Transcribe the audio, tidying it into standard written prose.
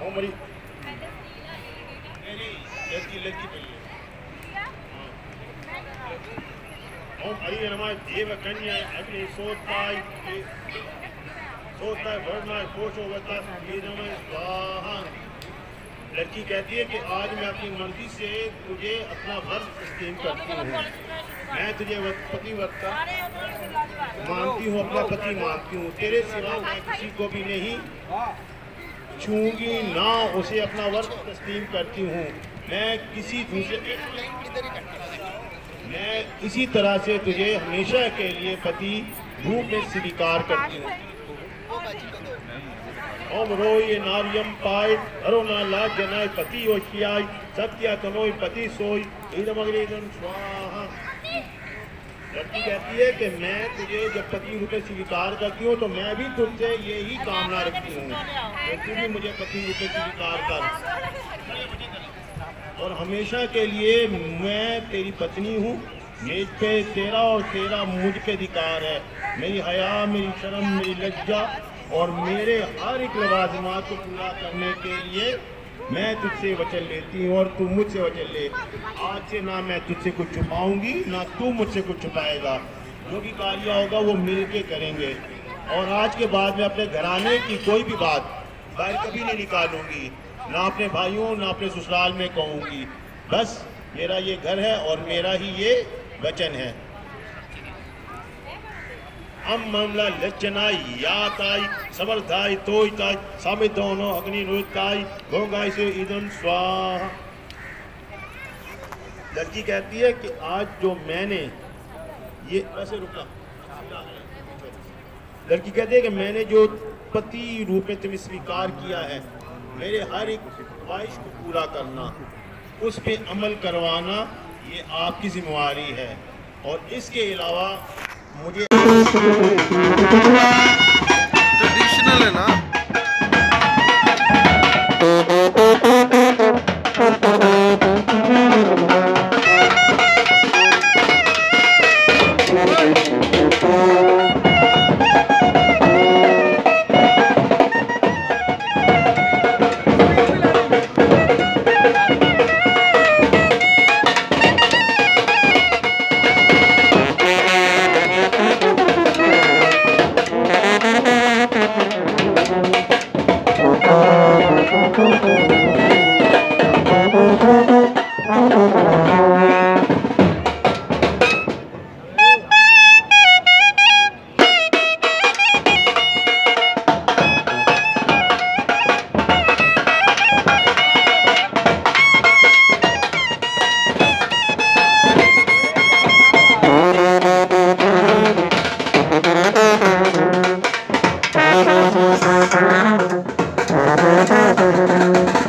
हमारी लड़की लड़की पहले हम अरे हमारे देव कन्या अगले सोता वर्णा कोशो बता ये नमः स्वाहा। लड़की कहती है कि आज मैं अपनी मर्जी से तुझे अपना वर तस्लीम करती हूँ। मैं तुझे पतिव्रता मानती हूँ, अपना पति मानती हूँ। तेरे सिवा मैं किसी को भी नहीं छूंगी, ना उसे अपना वर तस्लीम करती हूँ। मैं इसी तरह से तुझे हमेशा के लिए पति रूप में स्वीकार करती हूँ। ओम रोय नारियम पाय अरुणा ला जनाय पति ओशियाय सत्या तनोय पति सोय इदमग्रेदम स्वाहा। लड़की कहती है कि मैं तुझे जब पति रूप में स्वीकार करती हूँ तो मैं भी तुझसे यही कामना रखती हूँ कि तू भी मुझे पति रूप में स्वीकार कर और हमेशा के लिए मैं तेरी पत्नी हूँ। मेज पे तेरा और तेरा मुझ पे अधिकार है। मेरी हया, मेरी शर्म, मेरी लज्जा और मेरे हर एक लवाजमात को पूरा करने के लिए मैं तुझसे वचन लेती हूँ और तू मुझसे वचन ले। आज से ना मैं तुझसे कुछ छुपाऊंगी ना तू मुझसे कुछ छुपाएगा। जो भी कार्य होगा वो मिल के करेंगे और आज के बाद मैं अपने घराने की कोई भी बात बाहर कभी नहीं निकालूंगी, ना अपने भाइयों ना अपने ससुराल में कहूँगी। बस मेरा ये घर है और मेरा ही ये वचन है। हम मामला लचनाई याताई समर्थाई तोयताई साबित दोनों अग्नि रोताई गोगाई से ईदन स्वाहा। लड़की कहती है कि आज जो मैंने ये ऐसे रुका। लड़की कहती है कि मैंने जो पति रूप में तुम्हें स्वीकार किया है, मेरे हर एक ख्वाहिश को पूरा करना, उस पे अमल करवाना ये आपकी जिम्मेवारी है। और इसके अलावा मुझे ट्रेडिशनल है ना। Thank you.